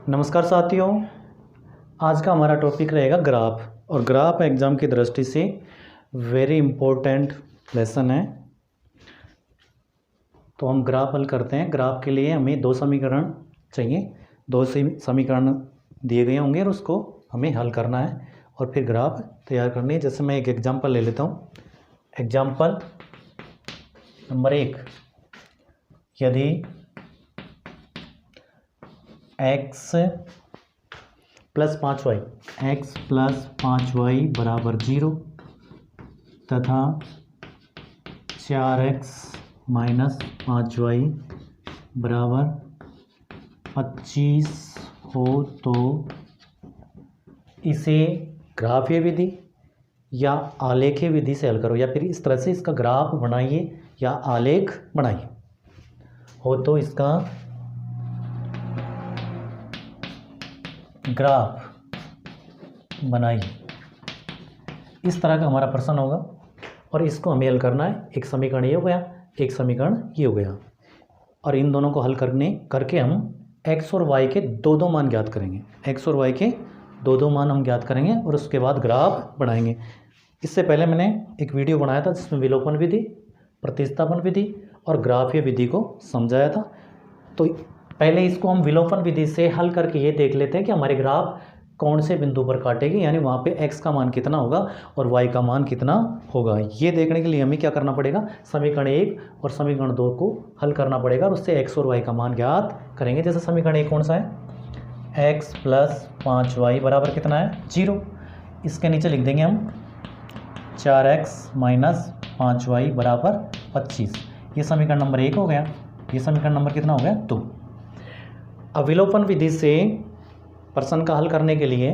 नमस्कार साथियों, आज का हमारा टॉपिक रहेगा ग्राफ। और ग्राफ एग्ज़ाम की दृष्टि से वेरी इम्पोर्टेंट लेसन है। तो हम ग्राफ हल करते हैं। ग्राफ के लिए हमें दो समीकरण चाहिए, दो समीकरण दिए गए होंगे और उसको हमें हल करना है और फिर ग्राफ तैयार करनी है। जैसे मैं एक एग्जांपल ले लेता हूँ। एग्जांपल नंबर 1, यदि x प्लस 5y बराबर 0 तथा 4x माइनस 5y बराबर 25 हो तो इसे ग्राफीय विधि या आलेखीय विधि से हल करो, या फिर इस तरह से इसका ग्राफ बनाइए या आलेख बनाइए। हो तो इसका ग्राफ बनाइए। इस तरह का हमारा प्रश्न होगा और इसको हमें हल करना है। एक समीकरण ये हो गया, एक समीकरण ये हो गया, और इन दोनों को हल करके हम x और y के दो मान ज्ञात करेंगे। x और y के दो मान हम ज्ञात करेंगे और उसके बाद ग्राफ बनाएंगे। इससे पहले मैंने एक वीडियो बनाया था जिसमें विलोपन विधि, प्रतिस्थापन विधि और ग्राफीय विधि को समझाया था। तो पहले इसको हम विलोपन विधि से हल करके ये देख लेते हैं कि हमारे ग्राफ कौन से बिंदु पर काटेगी, यानी वहाँ पे x का मान कितना होगा और y का मान कितना होगा। ये देखने के लिए हमें क्या करना पड़ेगा, समीकरण 1 और समीकरण 2 को हल करना पड़ेगा और उससे x और y का मान ज्ञात करेंगे। जैसे समीकरण 1 कौन सा है, x प्लस 5y बराबर कितना है, 0। इसके नीचे लिख देंगे हम 4x माइनस 5y बराबर 25। ये समीकरण नंबर 1 हो गया। ये समीकरण नंबर कितना हो गया, 2। अब विलोपन विधि से प्रश्न का हल करने के लिए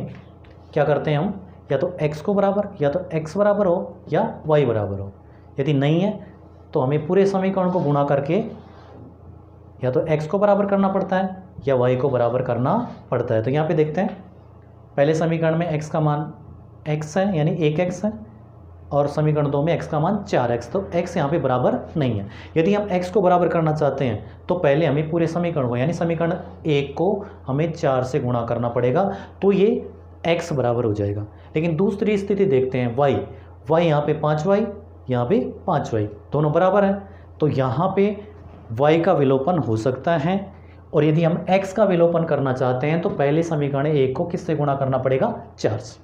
क्या करते हैं हम, या तो x को बराबर, या तो x बराबर हो या y बराबर हो। यदि नहीं है तो हमें पूरे समीकरण को गुणा करके या तो x को बराबर करना पड़ता है या y को बराबर करना पड़ता है। तो यहाँ पे देखते हैं, पहले समीकरण में x का मान x है यानी 1x है, और समीकरण 2 में x का मान 4x, तो x यहाँ पे बराबर नहीं है। यदि हम x को बराबर करना चाहते हैं तो पहले हमें पूरे समीकरण को, यानी समीकरण 1 को हमें 4 से गुणा करना पड़ेगा, तो ये x बराबर हो जाएगा। लेकिन दूसरी स्थिति देखते हैं, y यहाँ पे 5y, यहाँ पे 5y, दोनों बराबर हैं, तो यहाँ पे y का विलोपन हो सकता है। और यदि हम x का विलोपन करना चाहते हैं तो पहले समीकरण 1 को किससे गुणा करना पड़ेगा, 4 से।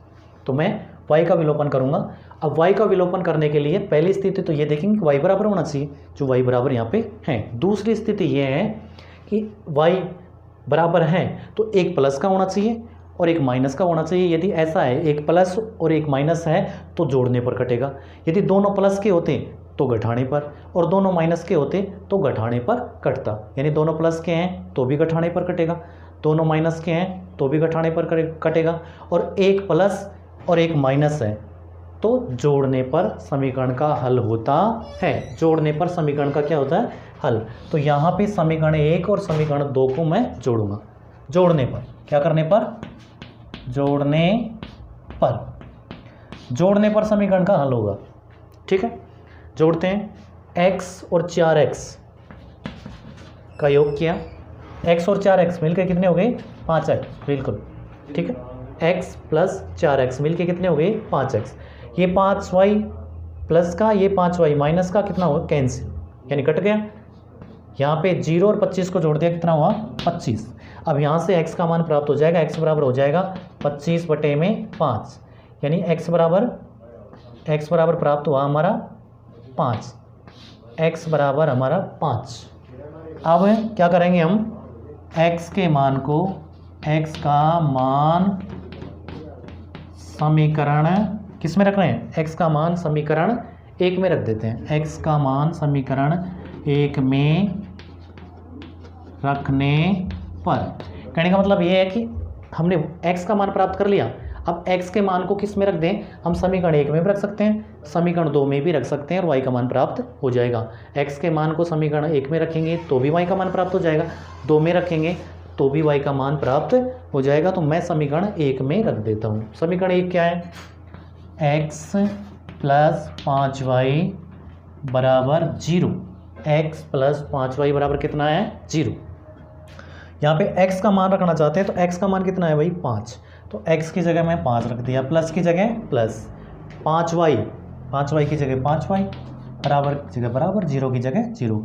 तो मैं y का विलोपन करूंगा। अब y का विलोपन करने के लिए पहली स्थिति तो ये देखेंगे कि y बराबर होना चाहिए, जो y बराबर यहाँ पे है। दूसरी स्थिति ये है कि y बराबर है तो एक प्लस का होना चाहिए और एक माइनस का होना चाहिए। यदि ऐसा है, एक प्लस और एक माइनस है, तो जोड़ने पर कटेगा। यदि दोनों प्लस के होते तो घटाने पर, और दोनों माइनस के होते तो घटाने पर कटता। यानी दोनों प्लस के हैं तो भी घटाने पर कटेगा, दोनों माइनस के हैं तो भी घटाने पर कटेगा, और एक प्लस और एक माइनस है तो जोड़ने पर समीकरण का हल होता है। जोड़ने पर समीकरण का क्या होता है, हल। तो यहाँ पे समीकरण 1 और समीकरण 2 को मैं जोड़ूंगा। जोड़ने पर क्या करने पर, जोड़ने पर समीकरण का हल होगा। ठीक है, जोड़ते हैं। x और 4x का योग किया, x और 4x मिलकर कितने हो गए, 5x। बिल्कुल ठीक है, x प्लस 4x मिलके कितने हो गए, 5x। ये 5y प्लस का, ये 5y माइनस का कितना होगा, कैंसिल, यानी कट गया। यहाँ पे 0 और 25 को जोड़ दिया, कितना हुआ, 25। अब यहाँ से x का मान प्राप्त हो जाएगा, x बराबर हो जाएगा 25/5, यानी x बराबर प्राप्त हुआ हमारा 5, x बराबर हमारा 5। अब क्या करेंगे हम, x का मान समीकरण किस में रख रहे हैं, x का मान समीकरण 1 में रख देते हैं। x का मान समीकरण 1 में रखने पर, कहने का मतलब ये है कि हमने x का मान प्राप्त कर लिया। अब x के मान को किस में रख दें, हम समीकरण 1 में भी रख सकते हैं, समीकरण 2 में भी रख सकते हैं, और y का मान प्राप्त हो जाएगा। x के मान को समीकरण 1 में रखेंगे तो भी y का मान प्राप्त हो जाएगा, 2 में रखेंगे तो भी y का मान प्राप्त हो जाएगा। तो मैं समीकरण 1 में रख देता हूँ। समीकरण 1 क्या है, x प्लस 5y बराबर 0, x प्लस 5y बराबर कितना है, 0। यहाँ पे x का मान रखना चाहते हैं, तो x का मान कितना है भाई 5, तो x की जगह मैं 5 रख दिया, प्लस की जगह प्लस 5y की जगह 5y, बराबर की जगह बराबर, जीरो की जगह जीरो।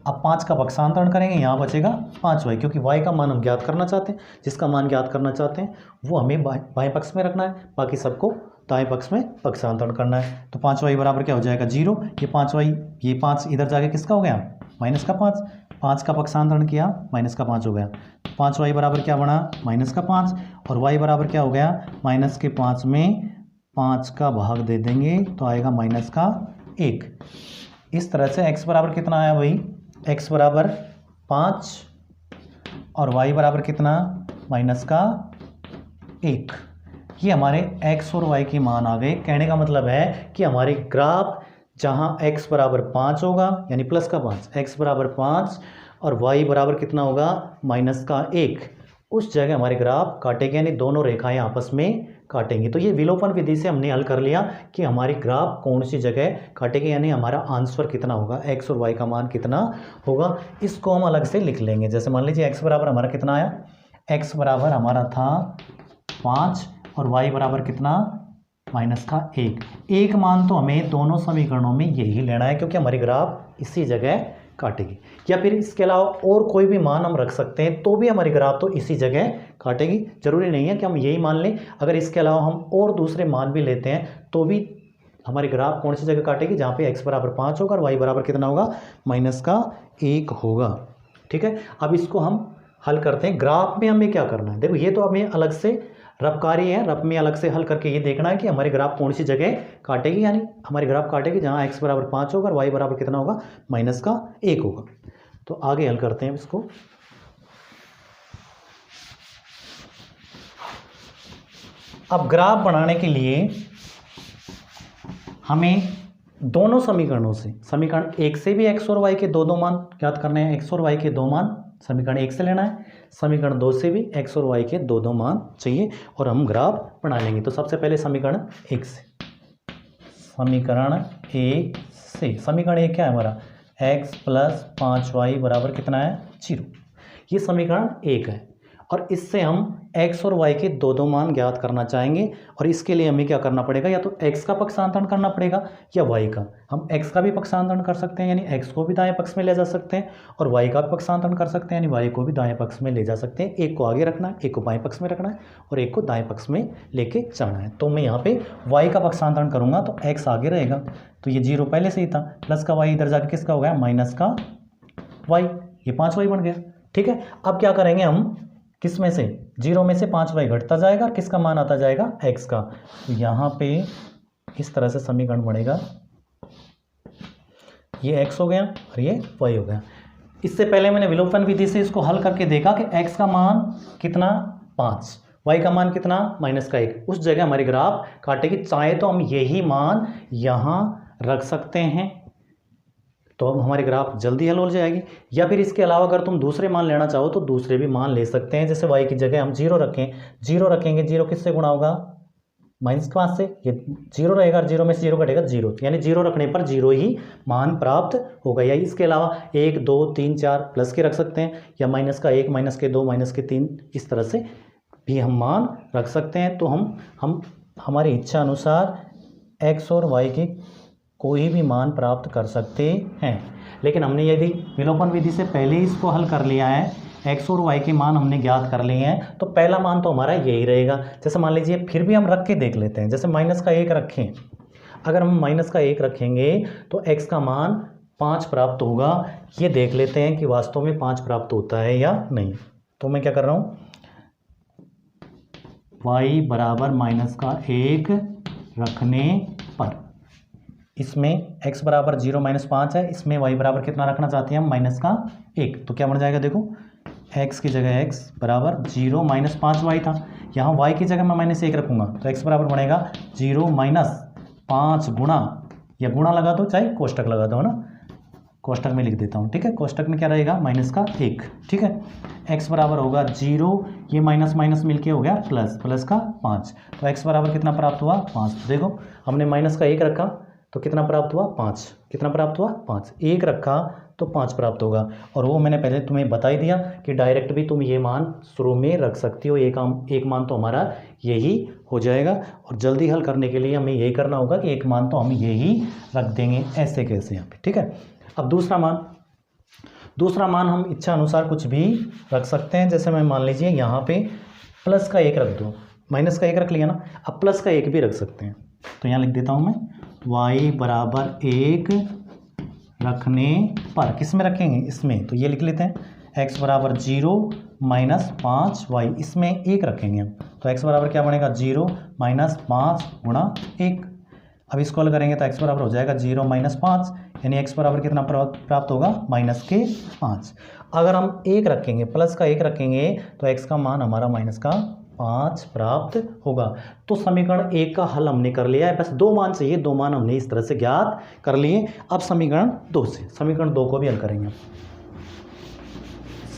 अब 5 का पक्षांतरण करेंगे, यहाँ बचेगा 5y, क्योंकि y का मान हम ज्ञात करना चाहते हैं, जिसका मान ज्ञात करना चाहते हैं वो हमें बाएं पक्ष में रखना है, बाकी सबको दाएं पक्ष में पक्षांतरण करना है। तो 5y बराबर क्या हो जाएगा 0, ये 5y, ये 5 इधर जाके किसका हो गया माइनस का 5, 5 का पक्षांतरण किया माइनस का 5 हो गया, 5y बराबर क्या बना माइनस का 5, और y बराबर क्या हो गया माइनस के 5 में 5 का भाग दे देंगे तो आएगा माइनस का 1। इस तरह से x बराबर कितना आया भाई, x बराबर 5 और y बराबर कितना माइनस का 1। ये हमारे x और y के मान आ गए। कहने का मतलब है कि हमारे ग्राफ जहाँ x बराबर 5 होगा यानी प्लस का 5, x बराबर 5 और y बराबर कितना होगा माइनस का 1, उस जगह हमारे ग्राफ काटेंगे, यानी दोनों रेखाएं आपस में काटेंगी। तो ये विलोपन विधि से हमने हल कर लिया कि हमारी ग्राफ कौन सी जगह काटेगी, यानी हमारा आंसर कितना होगा, x और y का मान कितना होगा। इसको हम अलग से लिख लेंगे। जैसे मान लीजिए x बराबर हमारा कितना आया, x बराबर हमारा था 5 और y बराबर कितना माइनस का 1 मान तो हमें दोनों समीकरणों में यही लेना है, क्योंकि हमारी ग्राफ इसी जगह काटेगी। या फिर इसके अलावा और कोई भी मान हम रख सकते हैं तो भी हमारी ग्राफ तो इसी जगह काटेगी। जरूरी नहीं है कि हम यही मान लें, अगर इसके अलावा हम और दूसरे मान भी लेते हैं तो भी हमारी ग्राफ कौन सी जगह काटेगी, जहाँ पे x बराबर 5 होगा और y बराबर कितना होगा माइनस का 1 होगा। ठीक है, अब इसको हम हल करते हैं। ग्राफ में हमें क्या करना है, देखो ये तो हमें अलग से रफ कार्य है, रफ में अलग से हल करके ये देखना है कि हमारी ग्राफ कौन सी जगह काटेगी, यानी हमारी ग्राफ काटेगी जहाँ x बराबर 5 होगा और y बराबर कितना होगा माइनस का 1 होगा। तो आगे हल करते हैं इसको। अब ग्राफ बनाने के लिए हमें दोनों समीकरणों से, समीकरण 1 से भी x और y के दो मान ज्ञात करने हैं, x और y के दो मान समीकरण 1 से लेना है, समीकरण 2 से भी x और y के दो मान चाहिए और हम ग्राफ बना लेंगे। तो सबसे पहले समीकरण 1 से, समीकरण 1 से, समीकरण 1 क्या है हमारा, x प्लस 5y बराबर कितना है 0, ये समीकरण 1 है। और इससे हम x और y के दो मान ज्ञात करना चाहेंगे, और इसके लिए हमें क्या करना पड़ेगा, या तो x का पक्षांतरण करना पड़ेगा या y का। हम x का भी पक्षांतरण कर सकते हैं, यानी x को भी दाएं पक्ष में ले जा सकते हैं, और y का भी पक्षांतरण कर सकते हैं, यानी y को भी दाएं पक्ष में ले जा सकते हैं। एक को आगे रखना है, एक को बाएं पक्ष में रखना है और एक को दाएं पक्ष में लेके जाना है। तो मैं यहाँ पे y का पक्षांतरण करूँगा तो x आगे रहेगा, तो ये 0 पहले से ही था, प्लस का y इधर जाके किसका हो गया माइनस का y, ये 5y बन गया। ठीक है, अब क्या करेंगे हम, किस में से 0 में से 5y घटता जाएगा और किसका मान आता जाएगा x का। तो यहाँ पे इस तरह से समीकरण बनेगा, ये x हो गया और ये y हो गया। इससे पहले मैंने विलोपन विधि से इसको हल करके देखा कि x का मान कितना 5, y का मान कितना माइनस का 1, उस जगह हमारी ग्राफ काटेगी। चाहे तो हम यही मान यहाँ रख सकते हैं तो अब हमारी ग्राफ जल्दी हल हो जाएगी, या फिर इसके अलावा अगर तुम दूसरे मान लेना चाहो तो दूसरे भी मान ले सकते हैं। जैसे y की जगह हम 0 रखें, 0 रखेंगे, 0 किससे गुणा होगा माइनस 5 से, ये 0 रहेगा, 0 में से 0 कटेगा 0, यानी 0 रखने पर 0 ही मान प्राप्त होगा। या इसके अलावा 1 2 3 4 प्लस के रख सकते हैं, या माइनस का 1 माइनस के 2 माइनस के 3, इस तरह से भी हम मान रख सकते हैं। तो हम हमारी इच्छा अनुसार x और y के कोई भी मान प्राप्त कर सकते हैं। लेकिन हमने यदि विलोपन विधि से पहले ही इसको हल कर लिया है, x और y के मान हमने ज्ञात कर लिए हैं, तो पहला मान तो हमारा यही रहेगा। जैसे मान लीजिए फिर भी हम रख के देख लेते हैं, जैसे माइनस का 1 रखें, अगर हम माइनस का 1 रखेंगे तो x का मान 5 प्राप्त होगा। ये देख लेते हैं कि वास्तव में 5 प्राप्त होता है या नहीं। तो मैं क्या कर रहा हूँ, y बराबर माइनस का 1 रखने पर, इसमें x बराबर 0 माइनस 5 है, इसमें y बराबर कितना रखना चाहते हैं हम माइनस का 1, तो क्या बन जाएगा, देखो x की जगह x बराबर 0 माइनस 5y था, यहाँ y की जगह मैं माइनस 1 रखूँगा तो x बराबर बनेगा 0 माइनस 5 गुणा, या गुणा लगा दो चाहे कोष्टक लगा दो, है ना, कोष्टक में लिख देता हूँ। ठीक है, कोष्टक में क्या रहेगा माइनस का 1। ठीक है, x बराबर होगा 0, ये माइनस माइनस मिलके हो गया प्लस, प्लस का 5, तो x बराबर कितना प्राप्त हुआ 5। तो देखो हमने माइनस का 1 रखा, तो कितना प्राप्त हुआ 5, कितना प्राप्त हुआ 5, 1 रखा तो 5 प्राप्त होगा। और वो मैंने पहले तुम्हें बता ही दिया कि डायरेक्ट भी तुम ये मान शुरू में रख सकती हो, एक मान तो हमारा यही हो जाएगा। और जल्दी हल करने के लिए हमें यही करना होगा कि एक मान तो हम यही रख देंगे, ऐसे कैसे यहाँ पे, ठीक है। अब दूसरा मान हम इच्छा अनुसार कुछ भी रख सकते हैं। जैसे मैं मान लीजिए यहाँ पे प्लस का 1 रख दो, माइनस का 1 रख लिया ना, अब प्लस का 1 भी रख सकते हैं। तो यहाँ लिख देता हूँ मैं y बराबर 1 रखने पर, किस में रखेंगे, इसमें, तो ये लिख लेते हैं x बराबर 0 माइनस 5y, इसमें 1 रखेंगे हम। तो x बराबर क्या बनेगा 0 माइनस 5 गुणा 1। अब इसको हल करेंगे तो x बराबर हो जाएगा 0 माइनस 5, यानी x बराबर कितना प्राप्त होगा -5। अगर हम 1 रखेंगे, प्लस का 1 रखेंगे तो x का मान हमारा -5 प्राप्त होगा। तो समीकरण 1 का हल हमने कर लिया है। बस 2 मान चाहिए, 2 मान हमने इस तरह से ज्ञात कर लिए। अब समीकरण 2 से, समीकरण 2 को भी हल करेंगे।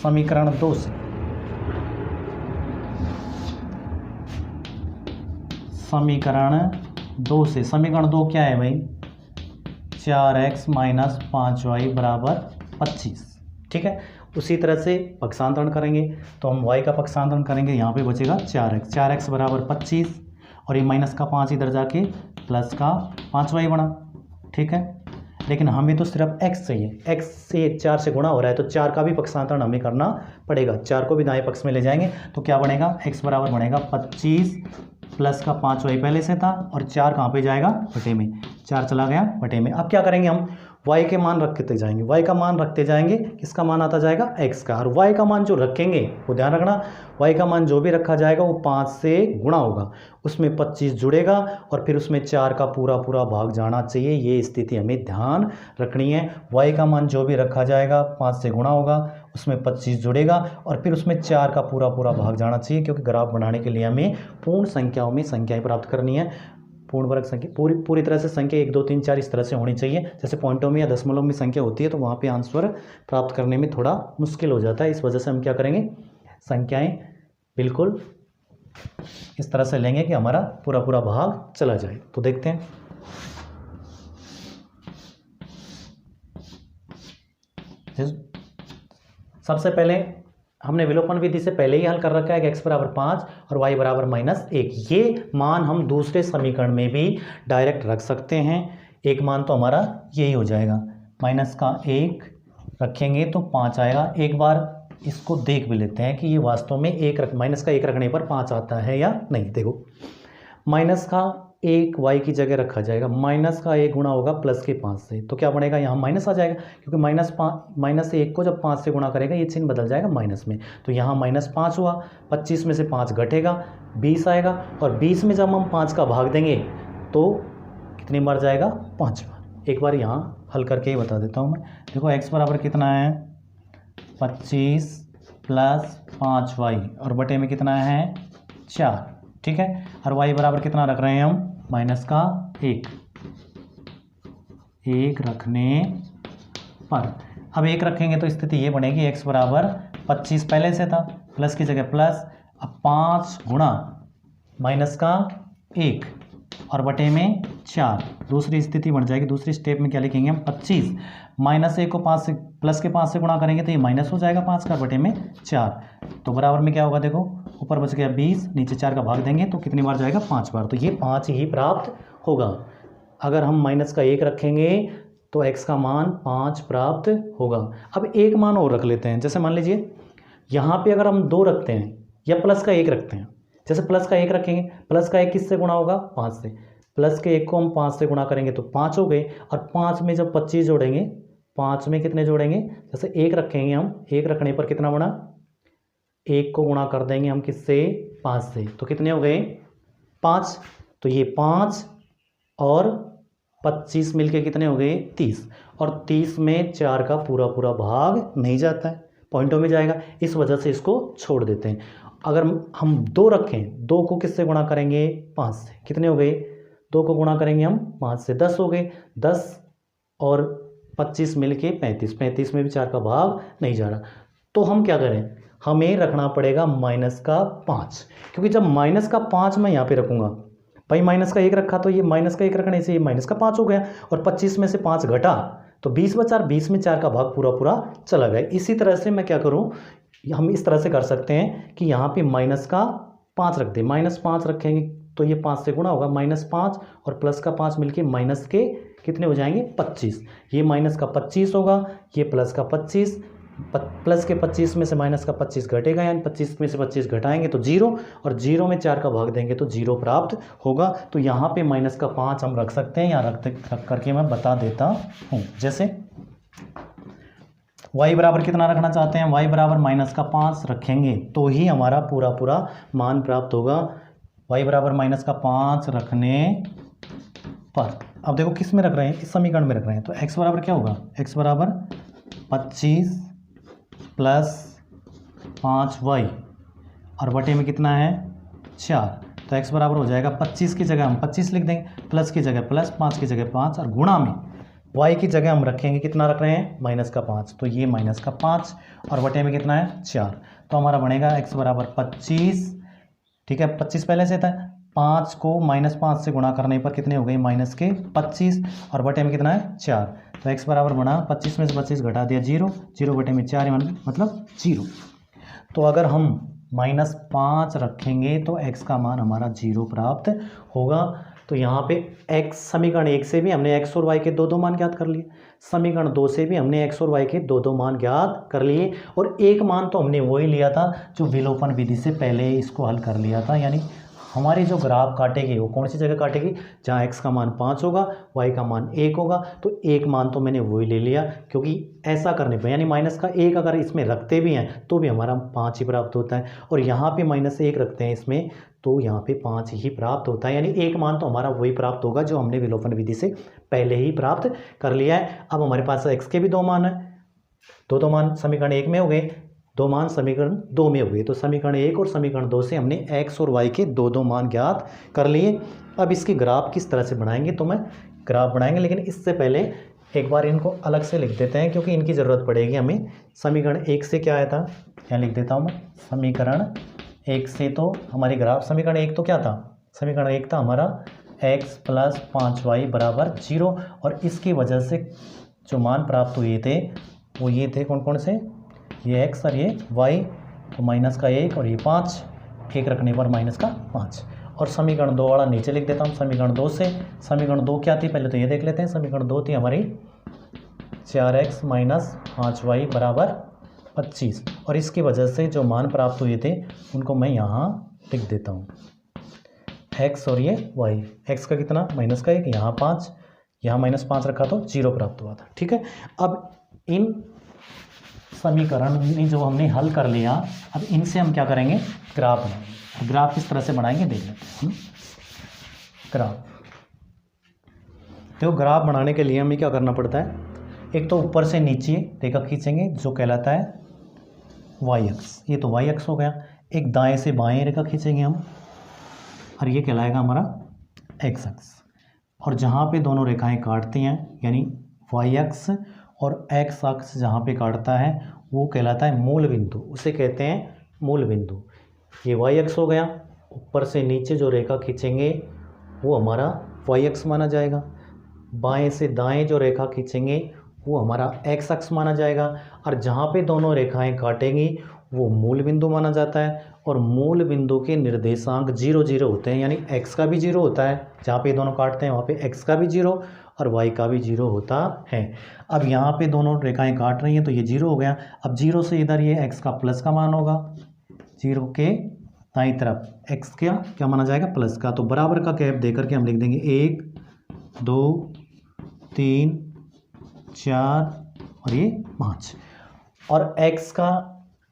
समीकरण 2 से, समीकरण 2 क्या है भाई, 4x माइनस 5y बराबर 25, ठीक है। उसी तरह से पक्षांतरण करेंगे तो हम y का पक्षांतरण करेंगे, यहाँ पे बचेगा 4x बराबर 25, और ये माइनस का 5 इधर जाके प्लस का 5y बना, ठीक है। लेकिन हमें तो सिर्फ x चाहिए, x से 4 से गुणा हो रहा है तो 4 का भी पक्षांतरण हमें करना पड़ेगा। 4 को भी दाएं पक्ष में ले जाएंगे तो क्या बनेगा, x बराबर बनेगा 25 प्लस का 5y पहले से था, और 4 कहाँ पे जाएगा, बटे में, 4 चला गया बटे में। अब क्या करेंगे हम, y के मान रखते जाएंगे, y का मान रखते जाएंगे, किसका मान आता जाएगा, x का। और y का मान जो रखेंगे वो ध्यान रखना, y का मान जो भी रखा जाएगा वो 5 से गुणा होगा, उसमें 25 जुड़ेगा और फिर उसमें 4 का पूरा भाग जाना चाहिए। ये स्थिति हमें ध्यान रखनी है। y का मान जो भी रखा जाएगा 5 से गुणा होगा, उसमें 25 जुड़ेगा और फिर उसमें 4 का पूरा भाग जाना चाहिए, क्योंकि ग्राफ बनाने के लिए हमें पूर्ण संख्याओं में संख्याएं प्राप्त करनी है। पूर्ण वर्ग संख्या पूरी तरह से संख्या 1 2 3 4 इस तरह से होनी चाहिए। जैसे पॉइंटों में या दशमलव में संख्या होती है तो वहाँ पे आंसर प्राप्त करने में थोड़ा मुश्किल हो जाता है। इस वजह से हम क्या करेंगे, संख्याएं बिल्कुल इस तरह से लेंगे कि हमारा पूरा भाग चला जाए। तो देखते हैं, सबसे पहले हमने विलोपन विधि से पहले ही हल कर रखा है कि x बराबर 5 और y बराबर -1। ये मान हम दूसरे समीकरण में भी डायरेक्ट रख सकते हैं। एक मान तो हमारा यही हो जाएगा, -1 रखेंगे तो 5 आएगा। एक बार इसको देख भी लेते हैं कि ये वास्तव में -1 रखने पर 5 आता है या नहीं। देखो, -1 y की जगह रखा जाएगा, -1 गुणा होगा +5 से, तो क्या बनेगा, यहाँ माइनस आ जाएगा, क्योंकि -1 को जब 5 से गुणा करेगा ये चिन्ह बदल जाएगा माइनस में, तो यहाँ -5 हुआ, 25 में से 5 घटेगा, 20 आएगा, और 20 में जब हम 5 का भाग देंगे तो कितनी बार जाएगा, 5 बार। एक बार यहाँ हल करके ही बता देता हूँ मैं। देखो x बराबर कितना है, 25 + 5y, और बटे में कितना है, 4, ठीक है। और y बराबर कितना रख रहे हैं हम, -1 रखने पर। अब 1 रखेंगे तो स्थिति ये बनेगी, x बराबर 25 पहले से था, प्लस की जगह प्लस, अब 5 गुणा -1 और बटे में 4, दूसरी स्थिति बन जाएगी। दूसरी स्टेप में क्या लिखेंगे हम, 25 -1 को 5 से प्लस के 5 से गुणा करेंगे तो ये माइनस हो जाएगा 5 का, बटे में 4, तो बराबर में क्या होगा, देखो ऊपर बच गया 20, नीचे 4 का भाग देंगे तो कितनी बार जाएगा, 5 बार, तो ये 5 ही प्राप्त होगा। अगर हम -1 रखेंगे तो x का मान 5 प्राप्त होगा। अब एक मान और रख लेते हैं, जैसे मान लीजिए यहाँ पे अगर हम 2 रखते हैं या +1 रखते हैं, जैसे +1 रखेंगे, +1 किससे गुणा होगा, 5 से, +1 को हम 5 से गुणा करेंगे तो 5 हो गए, और 5 में जब 25 जोड़ेंगे, 5 में कितने जोड़ेंगे, जैसे 1 रखेंगे हम, 1 रखने पर कितना बना, 1 को गुणा कर देंगे हम किससे, 5 से, तो कितने हो गए, 5, तो ये 5 और 25 मिलके कितने हो गए, 30, और 30 में 4 का पूरा भाग नहीं जाता है, पॉइंटों में जाएगा, इस वजह से इसको छोड़ देते हैं। अगर हम 2 रखें, 2 को किससे गुणा करेंगे, 5 से, कितने हो गए, 2 को गुणा करेंगे हम 5 से, 10 हो गए, 10 और 25 मिलके 35, 35 में भी 4 का भाग नहीं जा रहा, तो हम क्या करें, हमें रखना पड़ेगा -5, क्योंकि जब -5 मैं यहाँ पे रखूँगा भाई माइनस का 1 रखा तो ये माइनस का 1 रखने से ये माइनस का 5 हो गया, और 25 में से 5 घटा तो 20 बचा, और 20 में 4 का भाग पूरा पूरा चला गया। इसी तरह से मैं क्या करूँ, हम इस तरह से कर सकते हैं कि यहाँ पे माइनस का 5 रख दें, -5 रखेंगे तो ये 5 से गुणा होगा, -5 और प्लस का 5 मिलके माइनस के कितने हो जाएंगे 25। ये माइनस का 25 होगा, ये प्लस का 25, प्लस के 25 में से माइनस का 25 घटेगा, यानी 25 में से 25 घटाएंगे तो 0, और 0 में 4 का भाग देंगे तो 0 प्राप्त होगा। तो यहाँ पे माइनस का 5 हम रख सकते हैं, यहाँ रख करके मैं बता देता हूँ। जैसे y बराबर कितना रखना चाहते हैं, y बराबर -5 रखेंगे तो ही हमारा पूरा पूरा मान प्राप्त होगा। y बराबर -5 रखने पर, अब देखो किस में रख रहे हैं, इस समीकरण में रख रहे हैं, तो x बराबर क्या होगा, x बराबर 25 + 5y और बटे में कितना है 4, तो x बराबर हो जाएगा 25 की जगह हम 25 लिख देंगे, प्लस की जगह प्लस, 5 की जगह 5, और गुणा में y की जगह हम रखेंगे कितना रख रहे हैं -5, तो ये -5 और बटे में कितना है 4, तो हमारा बनेगा x बराबर 25, ठीक है 25 पहले से था, 5 को -5 से गुणा करने पर कितने हो गए -25 और बटे में कितना है 4, तो x बराबर बना 25 में से 25 घटा दिया 0, 0 बटे में 4 मतलब 0। तो अगर हम -5 रखेंगे तो x का मान हमारा 0 प्राप्त होगा। तो यहाँ पे x समीकरण 1 से भी हमने x और y के दो मान ज्ञात कर लिए, समीकरण 2 से भी हमने x और y के दो मान ज्ञात कर लिए, और एक मान तो हमने वही लिया था जो विलोपन विधि से पहले इसको हल कर लिया था। यानी हमारी जो ग्राफ काटेगी वो कौन सी जगह काटेगी, जहाँ x का मान 5 होगा, y का मान 1 होगा, तो एक मान तो मैंने वही ले लिया, क्योंकि ऐसा करने पर यानी -1 अगर इसमें रखते भी हैं तो भी हमारा 5 ही प्राप्त होता है, और यहाँ पे -1 रखते हैं इसमें तो यहाँ पे 5 ही प्राप्त होता है, यानी एक मान तो हमारा वही प्राप्त होगा जो हमने विलोपन विधि से पहले ही प्राप्त कर लिया है। अब हमारे पास x के भी दो मान है, दो मान समीकरण 1 में हो गए, दो मान समीकरण 2 में हो गए, तो समीकरण 1 और समीकरण 2 से हमने x और y के दो मान ज्ञात कर लिए। अब इसकी ग्राफ किस तरह से बनाएंगे, तो मैं ग्राफ बनाएंगे, लेकिन इससे पहले एक बार इनको अलग से लिख देते हैं क्योंकि इनकी ज़रूरत पड़ेगी हमें। समीकरण 1 से क्या आया था, यहाँ लिख देता हूँ मैं, समीकरण 1 से तो हमारी ग्राफ, समीकरण 1 तो क्या था, समीकरण 1 था हमारा x + 5y = 0, और इसकी वजह से जो मान प्राप्त हुए थे वो ये थे, कौन कौन से, ये x और ये y, तो -1 और ये 5, 1 रखने पर -5, और समीकरण 2 वाला नीचे लिख देता हूँ। समीकरण 2 से, समीकरण 2 क्या थी पहले तो ये देख लेते हैं, समीकरण 2 थी हमारी 4x - 5y = 25, और इसकी वजह से जो मान प्राप्त हुए थे उनको मैं यहाँ लिख देता हूँ, x और ये y, x का कितना -1, यहाँ 5, यहाँ -5 रखा तो 0 प्राप्त हुआ था। ठीक है, अब इन समीकरण जो हमने हल कर लिया, अब इनसे हम क्या करेंगे, ग्राफ बनाएंगे। ग्राफ किस तरह से बनाएंगे देख लेते हैं। ग्राफ, तो ग्राफ बनाने के लिए हमें क्या करना पड़ता है, एक तो ऊपर से नीचे रेखा खींचेंगे जो कहलाता है वाई अक्ष, ये तो वाई अक्ष हो गया। एक दाएं से बाएं रेखा खींचेंगे हम, और ये कहलाएगा हमारा एक्स अक्ष, और जहाँ पे दोनों रेखाएं काटती हैं यानी वाई अक्ष और एक्स अक्ष जहाँ पे काटता है वो कहलाता है मूल बिंदु, उसे कहते हैं मूल बिंदु। ये वाई अक्ष हो गया, ऊपर से नीचे जो रेखा खींचेंगे वो हमारा वाई अक्ष माना जाएगा, बाएं से दाएं जो रेखा खींचेंगे वो हमारा एक्स अक्ष माना जाएगा, और जहाँ पे दोनों रेखाएं काटेंगी वो मूल बिंदु माना जाता है। और मूल बिंदु के निर्देशांक 0 0 होते हैं, यानी x का भी 0 होता है, जहाँ पे दोनों काटते हैं वहाँ पे x का भी 0 और y का भी 0 होता है। अब यहाँ पे दोनों रेखाएं काट रही हैं तो ये 0 हो गया। अब 0 से इधर ये x का प्लस का मान होगा, 0 के दाईं तरफ x क्या माना जाएगा, प्लस का। तो बराबर का गैप दे करके हम लिख देंगे 1 2 3 4 और ये 5, और x का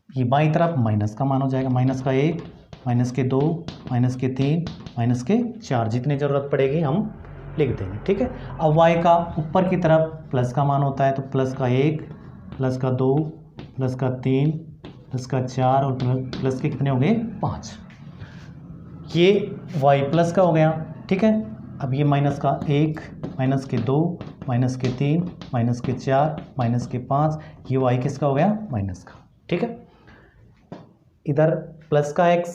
ये बाईं तरफ माइनस का मान हो जाएगा, -1 -2 -3 -4, जितनी ज़रूरत पड़ेगी हम लिख देंगे। ठीक है, अब y का ऊपर की तरफ प्लस का मान होता है, तो +1 +2 +3 +4 और प्लस के कितने हो गए 5, ये y प्लस का हो गया। ठीक है, अब ये -1 -2 -3 -4 -5, ये y किसका हो गया, माइनस का। ठीक है, इधर प्लस का x,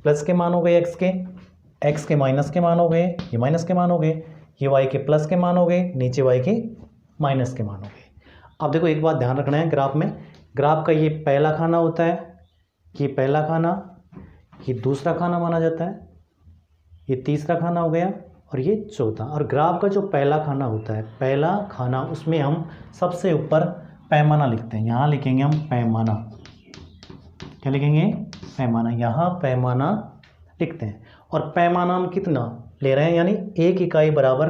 प्लस के मान हो गए x के, x के माइनस के मान हो गए, ये माइनस के मान हो गए, ये y के प्लस के मान हो गए, नीचे y के माइनस के मान हो गए। अब देखो एक बात ध्यान रखना है, ग्राफ में, ग्राफ का ये पहला खाना होता है, ये पहला खाना, ये दूसरा खाना माना जाता है, ये तीसरा खाना हो गया और ये चौथा। और ग्राफ का जो पहला खाना होता है, पहला खाना, उसमें हम सबसे ऊपर पैमाना लिखते हैं। यहाँ लिखेंगे हम पैमाना, क्या लिखेंगे? पैमाना। यहाँ पैमाना लिखते हैं। और पैमाना हम कितना ले रहे हैं, यानी एक इकाई बराबर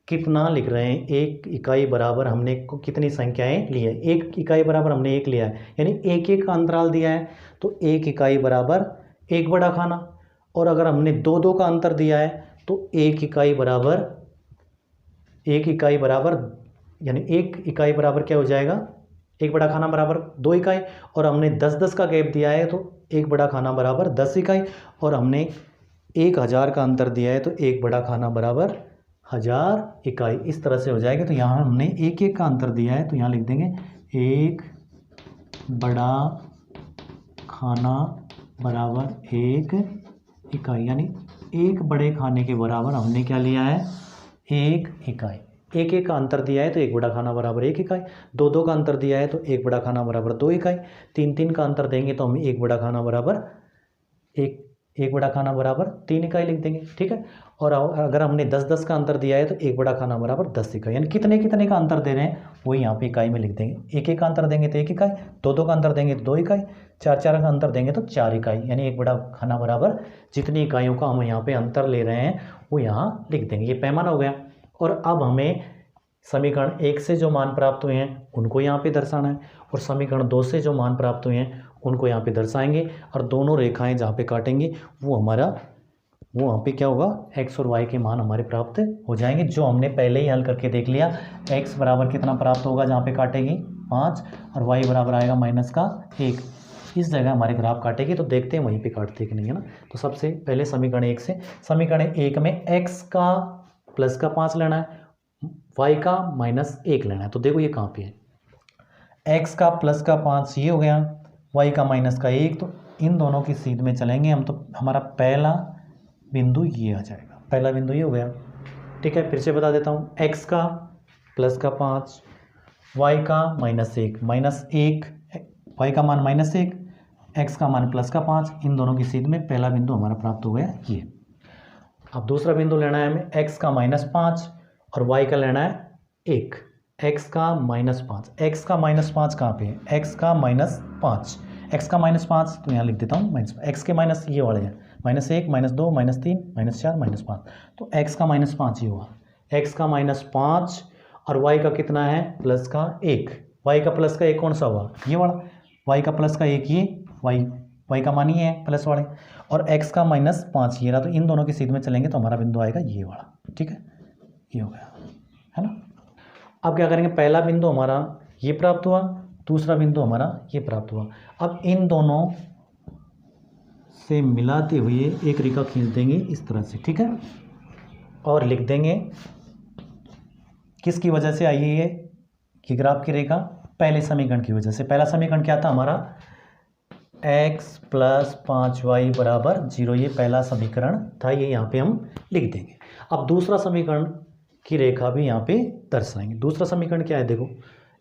कितना लिख रहे हैं, एक इकाई बराबर हमने कितनी संख्याएं ली है, एक इकाई बराबर हमने एक लिया है, यानी एक एक का अंतराल दिया है, तो एक इकाई बराबर एक बड़ा खाना। और अगर हमने दो दो का अंतर दिया है तो एक इकाई बराबर यानी एक इकाई बराबर क्या हो जाएगा, एक बड़ा खाना बराबर 2 इकाई। और हमने 10-10 का गैप दिया है तो एक बड़ा खाना बराबर 10 इकाई। और हमने 1000 का अंतर दिया है तो एक बड़ा खाना बराबर 1000 इकाई। इस तरह से हो जाएगा। तो यहाँ हमने एक एक का अंतर दिया है तो यहाँ लिख देंगे एक बड़ा खाना बराबर एक इकाई, यानी एक बड़े खाने के बराबर हमने क्या लिया है, एक इकाई। एक एक का अंतर दिया है तो एक बड़ा खाना बराबर एक इकाई, दो दो का अंतर दिया है तो एक बड़ा खाना बराबर 2 इकाई, तीन तीन का अंतर देंगे तो हम एक बड़ा खाना बराबर एक बड़ा खाना बराबर 3 इकाई लिख देंगे, ठीक है। और अगर हमने 10-10 का अंतर दिया है तो एक बड़ा खाना बराबर 10 इकाई, यानी कितने कितने का अंतर दे रहे हैं वो यहाँ पे इकाई में लिख देंगे। एक एक का अंतर देंगे तो एक इकाई, दो दो का अंतर देंगे तो 2 इकाई, चार चार का अंतर देंगे तो 4 इकाई, यानी एक बड़ा खाना बराबर जितनी इकाइयों का हम यहाँ पे अंतर ले रहे हैं वो यहाँ लिख देंगे। ये पैमाना हो गया। और अब हमें समीकरण 1 से जो मान प्राप्त हुए हैं उनको यहाँ पे दर्शाना है, और समीकरण 2 से जो मान प्राप्त हुए हैं उनको यहाँ पे दर्शाएंगे। और दोनों रेखाएं जहाँ पे काटेंगी वो वहाँ पे क्या होगा, x और y के मान हमारे प्राप्त हो जाएंगे, जो हमने पहले ही हल करके देख लिया। x बराबर कितना प्राप्त होगा जहाँ पे काटेगी 5, और y बराबर आएगा -1। इस जगह हमारे ग्राफ काटेगी, तो देखते हैं वहीं पे काटते कि नहीं, है ना। तो सबसे पहले समीकरण 1 से, समीकरण 1 में x का प्लस का 5 लेना है, y का -1 लेना है। तो देखो ये कहाँ पे है, x का प्लस का 5 ये हो गया, y का -1, तो इन दोनों की सीध में चलेंगे हम, तो हमारा पहला बिंदु ये आ जाएगा, पहला बिंदु ये हो गया, ठीक है। फिर से बता देता हूँ, x का प्लस का 5, y का -1, y का मान -1, x का मान प्लस का 5, इन दोनों की सीध में पहला बिंदु हमारा प्राप्त हो गया ये। अब दूसरा बिंदु लेना है हमें, x का -5 और y का लेना है 1, x का -5, x का -5 कहाँ पे है, x का -5, x का -5 तो यहाँ लिख देता हूँ x के माइनस ये वाले हैं, -1, -2, -3, -4, -5, तो x का -5 ये हुआ, x का -5 और y का कितना है, प्लस का 1, y का प्लस का 1 कौन सा हुआ, ये वाला, y का प्लस का 1 ये, y का मान ये है प्लस वाले, और x का -5 ये रहा। तो इन दोनों की सीध में चलेंगे तो हमारा बिंदु आएगा ये वाला, ठीक है, ये हो गया, है ना। अब क्या करेंगे, पहला बिंदु हमारा ये प्राप्त हुआ, दूसरा बिंदु हमारा ये प्राप्त हुआ। अब इन दोनों से मिलाते हुए एक रेखा खींच देंगे इस तरह से, ठीक है, और लिख देंगे किसकी वजह से आई है ये कि ग्राफ की रेखा, पहले समीकरण की वजह से। पहला समीकरण क्या था हमारा, x + 5y = 0, ये पहला समीकरण था, ये यहाँ पे हम लिख देंगे। अब दूसरा समीकरण की रेखा भी यहाँ पे दर्शाएंगे। दूसरा समीकरण क्या है, देखो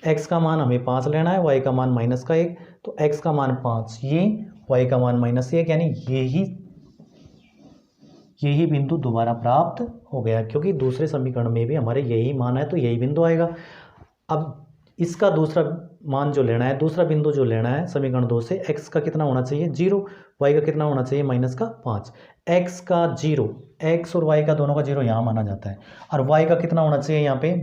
x का मान हमें 5 लेना है, y का मान -1, तो x का मान 5 ये, y का मान -1, यानी यही बिंदु दोबारा प्राप्त हो गया, क्योंकि दूसरे समीकरण में भी हमारे यही मान है तो यही बिंदु आएगा। अब इसका दूसरा मान जो लेना है, दूसरा बिंदु जो लेना है समीकरण 2 से, x का कितना होना चाहिए 0, y का कितना होना चाहिए -5, x का 0, x और y का दोनों का 0 यहाँ माना जाता है, और y का कितना होना चाहिए यहाँ पे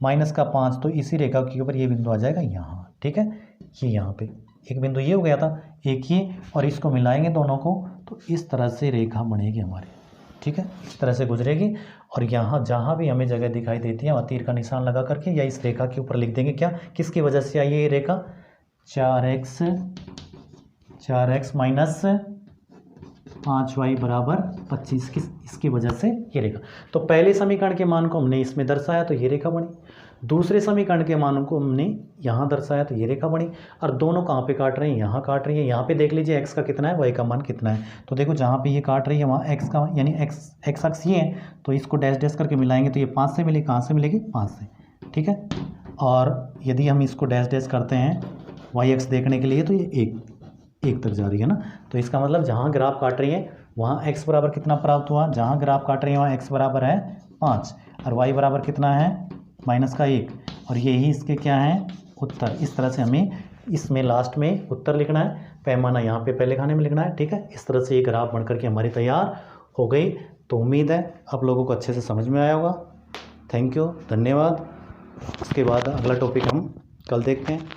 -5, तो इसी रेखा के ऊपर ये बिंदु आ जाएगा यहाँ, ठीक है। ये यहाँ पे एक बिंदु ये हो गया था, एक ये, और इसको मिलाएंगे दोनों को तो इस तरह से रेखा बनेगी हमारी, ठीक है, इस तरह से गुजरेगी। और यहाँ जहाँ भी हमें जगह दिखाई देती है वहाँ तीर का निशान लगा करके या इस रेखा के ऊपर लिख देंगे क्या, किसकी वजह से आई है ये रेखा, 4x -5y = 25, इसकी वजह से ये रेखा। तो पहले समीकरण के मान को हमने इसमें दर्शाया तो ये रेखा बनी। दूसरे समीकरण के मानों को हमने यहाँ दर्शाया तो ये रेखा बनी, और दोनों कहाँ पे काट रहे हैं, यहाँ काट रही है। यहाँ पे देख लीजिए x का कितना है, y का मान कितना है। तो देखो जहाँ पे ये काट रही है वहाँ x का यानी x अक्ष ये है, तो इसको डैश डैश करके मिलाएंगे तो ये 5 से मिलेगी। कहाँ से मिलेगी, 5 से, ठीक है। और यदि हम इसको डैश डैश करते हैं y अक्ष देखने के लिए तो ये एक तक जा रही है ना। तो इसका मतलब जहाँ ग्राफ काट रही है वहाँ x बराबर कितना प्राप्त हुआ, जहाँ ग्राफ काट रही है वहाँ x बराबर है 5 और y बराबर कितना है -1, और यही इसके क्या हैं, उत्तर। इस तरह से हमें इसमें लास्ट में उत्तर लिखना है, पैमाना यहाँ पे पहले खाने में लिखना है, ठीक है। इस तरह से ये ग्राफ बन करके हमारी तैयार हो गई। तो उम्मीद है आप लोगों को अच्छे से समझ में आया होगा। थैंक यू, धन्यवाद। इसके बाद अगला टॉपिक हम कल देखते हैं।